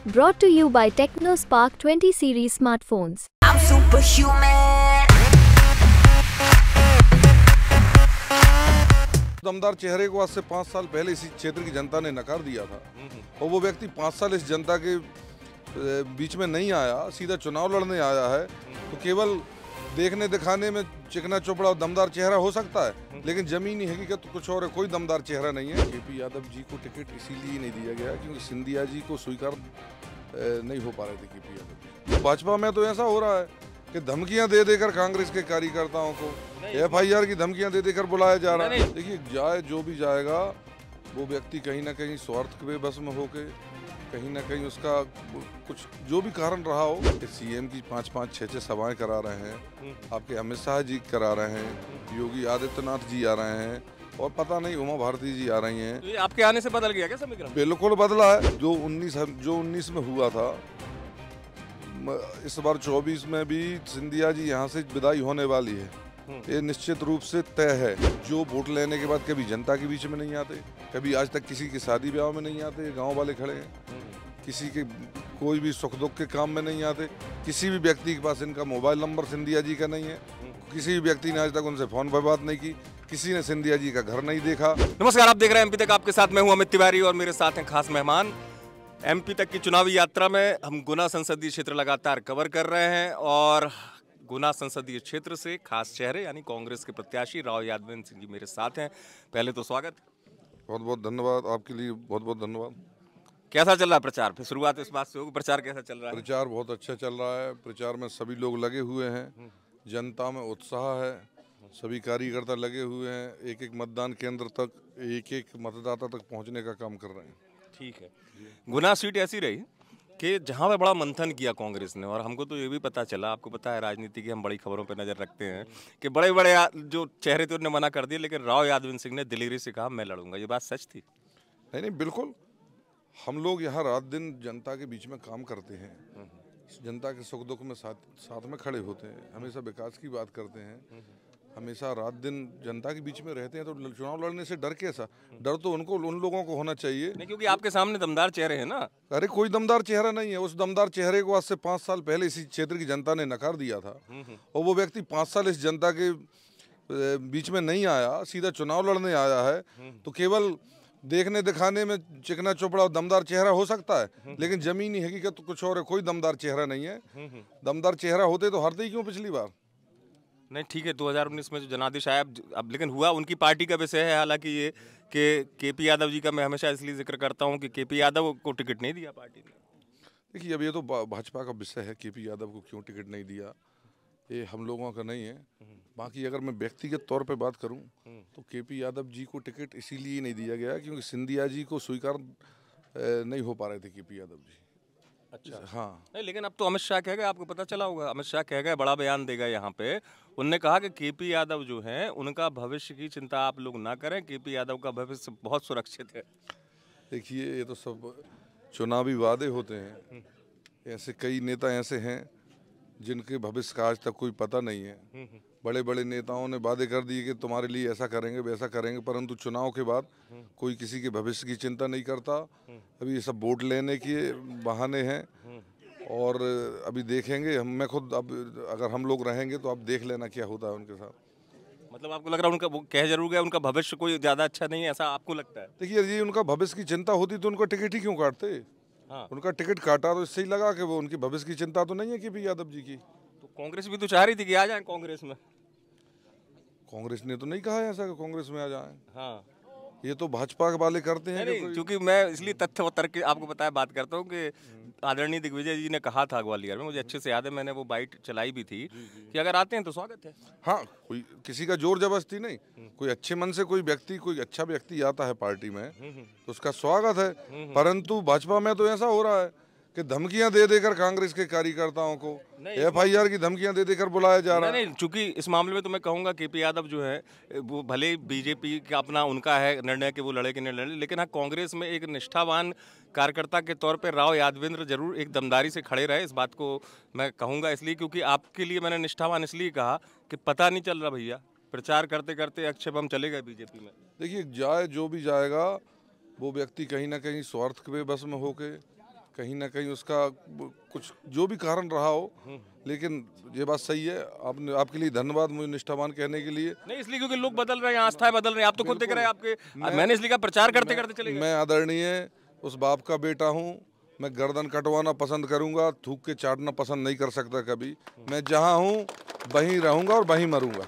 Brought to you by TechnoSpark 20 series smartphones. I'm superhuman. दमदार चेहरे को आज से 5 साल पहले इसी क्षेत्र की जनता ने नकार दिया था और वो व्यक्ति 5 साल इस जनता के बीच में नहीं आया, सीधा चुनाव लड़ने आया है। तो केवल देखने दिखाने में चिकना चोपड़ा और दमदार चेहरा हो सकता है, लेकिन जमीनी हकीकत तो कुछ और है, कोई दमदार चेहरा नहीं है। केपी यादव जी को टिकट इसीलिए नहीं दिया गया क्योंकि सिंधिया जी को स्वीकार नहीं हो पा रहे थे केपी यादव। भाजपा में तो ऐसा हो रहा है कि धमकियां दे देकर कांग्रेस के कार्यकर्ताओं को FIR की धमकियां दे देकर बुलाया जा रहा है। देखिए, जाए जो भी जाएगा, वो व्यक्ति कहीं ना कहीं स्वार्थ के बस में होके, कहीं ना कहीं उसका कुछ जो भी कारण रहा हो, CM की 5-5, 6-6 सभाएं करा रहे हैं, आपके अमित शाह जी करा रहे हैं, योगी आदित्यनाथ जी आ रहे हैं और पता नहीं उमा भारती जी आ रही हैं। तो ये आपके आने से बदल गया क्या समीकरण? बिल्कुल बदला है। जो 19 में हुआ था, इस बार 24 में भी सिंधिया जी यहाँ से विदाई होने वाली है, ये निश्चित रूप से तय है। जो वोट लेने के बाद कभी जनता के बीच में नहीं आते, कभी आज तक किसी की शादी ब्याह में नहीं आते, गांव वाले खड़े हैं, किसी के कोई भी सुख दुख के काम में नहीं आते, किसी भी व्यक्ति के पास इनका मोबाइल नंबर सिंधिया जी का नहीं है, किसी भी व्यक्ति ने आज तक उनसे फोन पर बात नहीं की, किसी ने सिंधिया जी का घर नहीं देखा। नमस्कार, आप देख रहे हैं MP तक, आपके साथ मैं हूं अमित तिवारी और मेरे साथ हैं खास मेहमान। MP तक की चुनावी यात्रा में हम गुना संसदीय क्षेत्र लगातार कवर कर रहे हैं और गुना संसदीय क्षेत्र से खास चेहरे यानी कांग्रेस के प्रत्याशी राव यादवेंद्र सिंह जी मेरे साथ हैं। पहले तो स्वागत। बहुत बहुत धन्यवाद, आपके लिए बहुत बहुत धन्यवाद। कैसा चल रहा है प्रचार? फिर शुरुआत इस बात से होगी, प्रचार कैसा चल रहा है? प्रचार बहुत अच्छा चल रहा है। प्रचार में सभी लोग लगे हुए हैं, जनता में उत्साह है, सभी कार्यकर्ता लगे हुए हैं, एक एक मतदान केंद्र तक, एक एक मतदाता तक पहुंचने का काम कर रहे हैं। ठीक है। गुना सीट ऐसी रही कि जहाँ पे बड़ा मंथन किया कांग्रेस ने, और हमको तो ये भी पता चला, आपको पता है राजनीति की हम बड़ी खबरों पे नजर रखते हैं, कि बड़े बड़े जो चेहरे थे उन्होंने मना कर दिए, लेकिन राव यादवेंद्र सिंह ने दिलेरी से कहा मैं लड़ूंगा। ये बात सच थी? नहीं, बिल्कुल। हम लोग यहाँ रात दिन जनता के बीच में काम करते हैं, जनता के सुख दुख में साथ में खड़े होते हैं, हमेशा विकास की बात करते हैं, हमेशा रात दिन जनता के बीच में रहते हैं। तो चुनाव लड़ने से डर कैसा? डर तो उन लोगों को होना चाहिए नहीं, क्योंकि आपके सामने दमदार चेहरे हैं ना। अरे कोई दमदार चेहरा नहीं है। उस दमदार चेहरे को आज से 5 साल पहले इसी क्षेत्र की जनता ने नकार दिया था और वो व्यक्ति 5 साल इस जनता के बीच में नहीं आया, सीधा चुनाव लड़ने आया है। तो केवल देखने दिखाने में चिकना चोपड़ा और दमदार चेहरा हो सकता है, लेकिन जमीनी हकीकत तो कुछ और है, कोई दमदार चेहरा नहीं है। दमदार चेहरा होते तो हारते ही क्यों पिछली बार? नहीं, ठीक है, 2019 में जो जनादेश आया अब लेकिन हुआ उनकी पार्टी का विषय है। हालांकि ये कि केपी यादव जी का मैं हमेशा इसलिए जिक्र करता हूं कि केपी यादव को टिकट नहीं दिया पार्टी ने। देखिए, अब ये तो भाजपा का विषय है, केपी यादव को क्यों टिकट नहीं दिया, ये हम लोगों का नहीं है। बाकी अगर मैं व्यक्तिगत तौर पे बात करूं तो केपी यादव जी को टिकट इसीलिए नहीं दिया गया क्योंकि सिंधिया जी को स्वीकार नहीं हो पा रहे थे केपी यादव जी। अच्छा, हाँ। नहीं, लेकिन अब तो अमित शाह कह गए, आपको पता चला होगा, अमित शाह कह गए, बड़ा बयान देगा यहाँ पे। उनने कहा कि केपी यादव जो हैं उनका भविष्य की चिंता आप लोग ना करें, केपी यादव का भविष्य बहुत सुरक्षित है। देखिए, ये तो सब चुनावी वादे होते हैं। ऐसे कई नेता ऐसे हैं जिनके भविष्य का आज तक कोई पता नहीं है। बड़े बड़े नेताओं ने वादे कर दिए कि तुम्हारे लिए ऐसा करेंगे वैसा करेंगे, परंतु चुनाव के बाद कोई किसी के भविष्य की चिंता नहीं करता। अभी ये सब वोट लेने के बहाने हैं और अभी देखेंगे। मैं खुद, अब अगर हम लोग रहेंगे तो आप देख लेना क्या होता है उनके साथ। मतलब आपको लग रहा है उनका कह जरूर गया, उनका भविष्य कोई ज्यादा अच्छा नहीं है, ऐसा आपको लगता है? देखिए, ये उनका भविष्य की चिंता होती तो उनका टिकट ही क्यों काटते? हाँ। उनका टिकट काटा तो इससे ही लगा कि वो उनकी भविष्य की चिंता तो नहीं है केपी यादव जी की। तो कांग्रेस भी तो चाह रही थी कि आ जाए कांग्रेस में। कांग्रेस ने तो नहीं कहा है ऐसा कि कांग्रेस में आ जाएं। हाँ, ये तो भाजपा वाले करते हैं। नहीं, क्योंकि मैं इसलिए तथ्य और तर्क आपको बताया बात करता हूँ कि आदरणीय दिग्विजय जी ने कहा था ग्वालियर में, मुझे अच्छे से याद है, मैंने वो बाइट चलाई भी थी कि अगर आते हैं तो स्वागत है। हाँ, कोई किसी का जोर जबरदस्ती नहीं, कोई अच्छे मन से कोई अच्छा व्यक्ति आता है पार्टी में तो उसका स्वागत है। परंतु भाजपा में तो ऐसा हो रहा है कि धमकियां दे देकर कांग्रेस के कार्यकर्ताओं को FIR की धमकियां दे देकर बुलाया जा रहा है। नहीं, चूंकि इस मामले में तो मैं कहूंगा केपी यादव जो है वो भले बीजेपी का अपना उनका है निर्णय कि वो लड़े कि नहीं लड़े, लेकिन हाँ, कांग्रेस में एक निष्ठावान कार्यकर्ता के तौर पे राव यादवेंद्र जरूर एक दमदारी से खड़े रहे। इस बात को मैं कहूँगा इसलिए, क्योंकि आपके लिए मैंने निष्ठावान इसलिए कहा कि पता नहीं चल रहा भैया, प्रचार करते करते अक्षय बम चले गए बीजेपी में। देखिए, जाए जो भी जाएगा, वो व्यक्ति कहीं ना कहीं स्वार्थ के बस में होके, कहीं ना कहीं उसका कुछ जो भी कारण रहा हो, लेकिन ये बात सही है। आपने, आपके लिए धन्यवाद मुझे निष्ठावान कहने के लिए। नहीं इसलिए क्योंकि लोग बदल रहे हैं, आस्थाएं बदल रहे हैं, आप तो खुद देख रहे हैं आपके, मैंने इसलिए कहा प्रचार करते करते चले गए। मैं आदरणीय उस बाप का बेटा हूँ। मैं गर्दन कटवाना पसंद करूंगा, थूक के चाटना पसंद नहीं कर सकता कभी। मैं जहाँ हूँ वहीं रहूंगा और वहीं मरूंगा।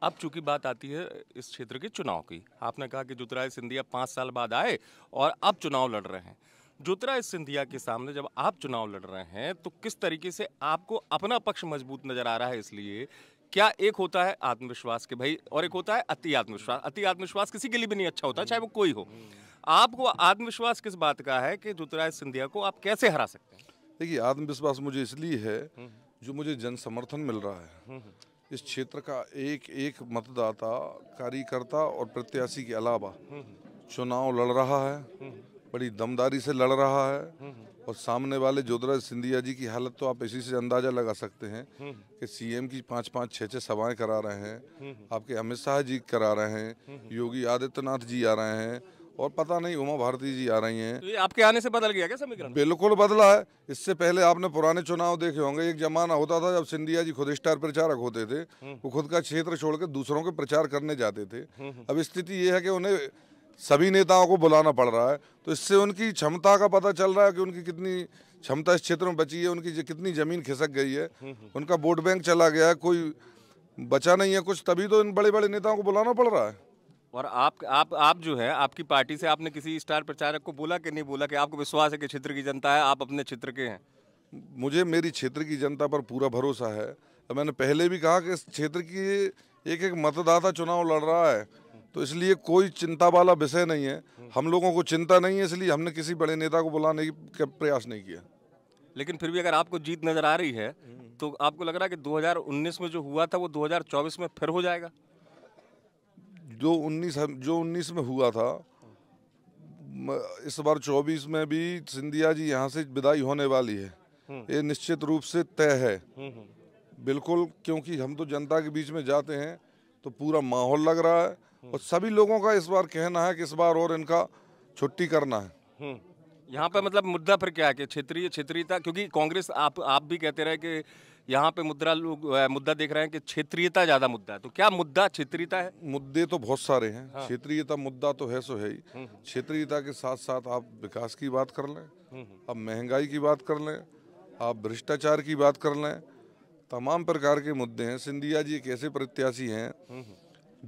अब चूंकि बात आती है इस क्षेत्र के चुनाव की, आपने कहा कि ज्योतिरादित्य सिंधिया 5 साल बाद आए और अब चुनाव लड़ रहे हैं। ज्योतिरादित्य सिंधिया के सामने जब आप चुनाव लड़ रहे हैं तो किस तरीके से आपको अपना पक्ष मजबूत नजर आ रहा है? इसलिए क्या एक होता है आत्मविश्वास के भाई और एक होता है अति आत्मविश्वास। अति आत्मविश्वास किसी के लिए भी नहीं अच्छा होता, चाहे वो कोई हो। आपको आत्मविश्वास किस बात का है कि ज्योतिरादित्य सिंधिया को आप कैसे हरा सकते हैं? देखिए, आत्मविश्वास मुझे इसलिए है जो मुझे जन समर्थन मिल रहा है। इस क्षेत्र का एक एक मतदाता, कार्यकर्ता और प्रत्याशी के अलावा चुनाव लड़ रहा है, बड़ी दमदारी से लड़ रहा है। और सामने वाले ज्योतिरादित्य सिंधिया जी की हालत तो आप इसी से अंदाजा लगा सकते हैं कि सीएम की 5-5, 6-6 सभाएं करा रहे हैं, आपके अमित शाह जी करा रहे हैं, योगी आदित्यनाथ जी आ रहे हैं, और पता नहीं उमा भारती जी आ रही हैं। तो ये आपके आने से बदल गया क्या समीकरण? बिल्कुल बदला है। इससे पहले आपने पुराने चुनाव देखे होंगे, एक जमाना होता था जब सिंधिया जी खुद स्टार प्रचारक होते थे, वो खुद का क्षेत्र छोड़ के दूसरों के प्रचार करने जाते थे। अब स्थिति ये है कि उन्हें सभी नेताओं को बुलाना पड़ रहा है। तो इससे उनकी क्षमता का पता चल रहा है कि उनकी कितनी क्षमता इस क्षेत्र में बची है, उनकी कितनी जमीन खिसक गई है, उनका वोट बैंक चला गया है, कोई बचा नहीं है कुछ। तभी तो इन बड़े बड़े नेताओं को बुलाना पड़ रहा है। और आप जो है आपकी पार्टी से आपने किसी स्टार प्रचारक को बोला कि नहीं बोला कि आपको विश्वास है कि क्षेत्र की जनता है, आप अपने क्षेत्र के हैं? मुझे मेरी क्षेत्र की जनता पर पूरा भरोसा है। और मैंने पहले भी कहा कि इस क्षेत्र की एक एक मतदाता चुनाव लड़ रहा है, तो इसलिए कोई चिंता वाला विषय नहीं है। हम लोगों को चिंता नहीं है, इसलिए हमने किसी बड़े नेता को बुलाने का प्रयास नहीं किया। लेकिन फिर भी अगर आपको जीत नजर आ रही है तो आपको लग रहा है कि 2019 में जो हुआ था वो 2024 में फिर हो जाएगा? जो 19 में हुआ था, इस बार 24 में भी सिंधिया जी यहाँ से विदाई होने वाली है, ये निश्चित रूप से तय है। बिल्कुल, क्योंकि हम तो जनता के बीच में जाते हैं तो पूरा माहौल लग रहा है, और सभी लोगों का इस बार कहना है कि इस बार और इनका छुट्टी करना है। यहाँ पे मतलब मुद्दा फिर क्या है कि क्षेत्रीयता, क्योंकि कांग्रेस आप भी कहते रहे कि यहाँ पे मुद्दा देख रहे हैं कि क्षेत्रीयता ज्यादा मुद्दा है, तो क्या मुद्दा क्षेत्रीयता है? मुद्दे तो बहुत सारे हैं। क्षेत्रीयता मुद्दा तो है सो है ही। क्षेत्रीयता के साथ साथ आप विकास की बात कर लें, आप महंगाई की बात कर लें, आप भ्रष्टाचार की बात कर लें, तमाम प्रकार के मुद्दे हैं। सिंधिया जी एक ऐसे प्रत्याशी हैं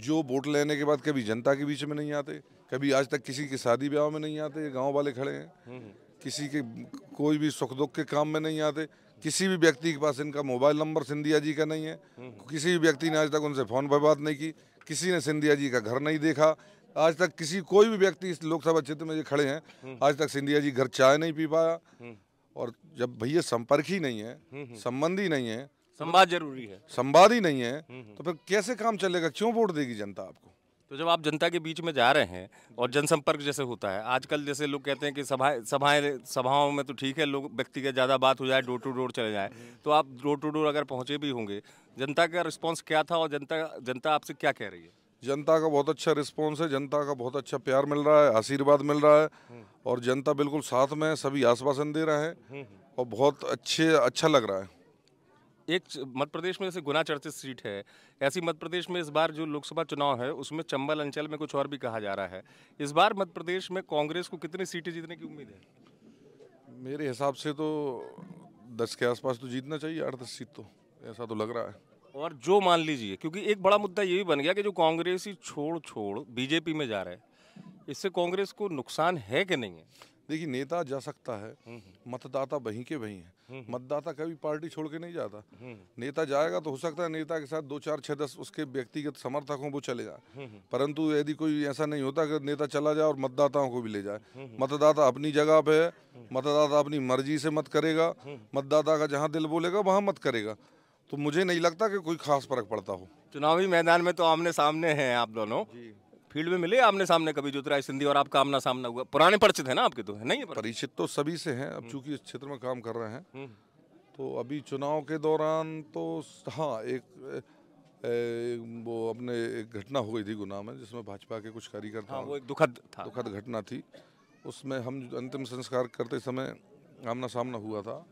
जो वोट लेने के बाद कभी जनता के बीच में नहीं आते, कभी आज तक किसी की शादी ब्याह में नहीं आते, गांव वाले खड़े हैं, किसी के कोई भी सुख दुख के काम में नहीं आते, किसी भी व्यक्ति के पास इनका मोबाइल नंबर सिंधिया जी का नहीं है, किसी भी व्यक्ति ने आज तक उनसे फोन पर बात नहीं की, किसी ने सिंधिया जी का घर नहीं देखा, आज तक कोई भी व्यक्ति इस लोकसभा क्षेत्र में जो खड़े हैं आज तक सिंधिया जी घर चाय नहीं पी पाया। और जब भैया संपर्क ही नहीं है, संबंध ही नहीं है, संवाद जरूरी है, संवाद ही नहीं है, तो फिर कैसे काम चलेगा? क्यों वोट देगी जनता आपको? तो जब आप जनता के बीच में जा रहे हैं और जनसंपर्क जैसे होता है आजकल, जैसे लोग कहते हैं कि सभाओं में तो ठीक है, लोग व्यक्तिगत ज़्यादा बात हो जाए, डोर टू डोर चले जाए, तो आप डोर टू डोर अगर पहुंचे भी होंगे, जनता का रिस्पांस क्या था और जनता आपसे क्या कह रही है? जनता का बहुत अच्छा रिस्पांस है, जनता का बहुत अच्छा प्यार मिल रहा है, आशीर्वाद मिल रहा है, और जनता बिल्कुल साथ में है, सभी आश्वासन दे रहे हैं, और बहुत अच्छा लग रहा है। एक मध्य प्रदेश में जैसे गुना चर्चित सीट है, ऐसी मध्य प्रदेश में इस बार जो लोकसभा चुनाव है उसमें चंबल अंचल में कुछ और भी कहा जा रहा है। इस बार मध्य प्रदेश में कांग्रेस को कितनी सीटें जीतने की उम्मीद है? मेरे हिसाब से तो 10 के आसपास तो जीतना चाहिए, 8-10 सीट तो, ऐसा तो लग रहा है। और जो मान लीजिए, क्योंकि एक बड़ा मुद्दा ये भी बन गया कि जो कांग्रेस ही छोड़ बीजेपी में जा रहे हैं, इससे कांग्रेस को नुकसान है कि नहीं है? देखिए, नेता जा सकता है, मतदाता वहीं के वहीं है, मतदाता कभी पार्टी छोड़ के नहीं जाता। नेता जाएगा तो हो सकता है नेता के साथ 2, 4, 6, 10 उसके व्यक्तिगत समर्थक हों, वो चले जाए, परंतु यदि कोई ऐसा नहीं होता कि नेता चला जाए और मतदाताओं को भी ले जाए। मतदाता अपनी जगह पे है, मतदाता अपनी मर्जी से मत करेगा, मतदाता का जहाँ दिल बोलेगा वहाँ मत करेगा, तो मुझे नहीं लगता कि कोई खास फर्क पड़ता हो। चुनावी मैदान में तो आमने सामने हैं आप दोनों, फील्ड में मिले आमने सामने कभी ज्योतिरादित्य सिंधिया और आपका आमना सामना हुआ? पुराने परिचित है ना आपके? तो है नहीं है परिचित तो सभी से हैं, अब चूंकि इस क्षेत्र में काम कर रहे हैं, तो अभी चुनाव के दौरान तो हाँ, वो अपने एक घटना हो गई थी गुना में, जिसमें भाजपा के कुछ कार्यकर्ता, वो एक दुखद घटना थी, उसमें हम अंतिम संस्कार करते समय आमना सामना हुआ था।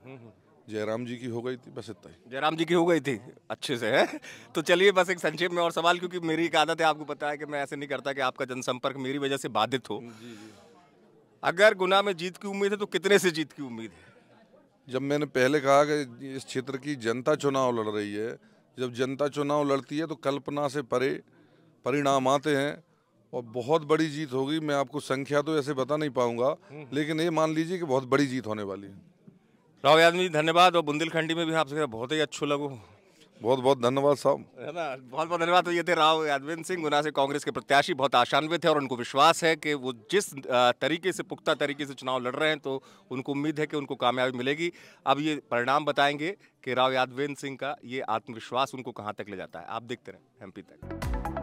जयराम जी की हो गई थी, बस इतना ही। जयराम जी की हो गई थी अच्छे से, है? तो चलिए बस एक संक्षेप में और सवाल, क्योंकि मेरी एक आदत है, आपको पता है कि मैं ऐसे नहीं करता कि आपका जनसंपर्क मेरी वजह से बाधित हो। अगर गुना में जीत की उम्मीद है तो कितने से जीत की उम्मीद है? जब मैंने पहले कहा कि इस क्षेत्र की जनता चुनाव लड़ रही है, जब जनता चुनाव लड़ती है तो कल्पना से परे परिणाम आते हैं और बहुत बड़ी जीत होगी। मैं आपको संख्या तो ऐसे बता नहीं पाऊंगा, लेकिन ये मान लीजिए कि बहुत बड़ी जीत होने वाली है। राव यादव धन्यवाद, और बुंदेलखंडी में भी आपसे बहुत ही अच्छो लगो। बहुत बहुत धन्यवाद साहब, है ना, बहुत बहुत धन्यवाद। तो ये थे राव यादवेंद्र सिंह, गुना से कांग्रेस के प्रत्याशी। बहुत आशान्वित है और उनको विश्वास है कि वो जिस तरीके से, पुख्ता तरीके से चुनाव लड़ रहे हैं, तो उनको उम्मीद है कि उनको कामयाबी मिलेगी। अब ये परिणाम बताएंगे कि राव यादवेंद्र सिंह का ये आत्मविश्वास उनको कहाँ तक ले जाता है। आप देखते रहें MP तक।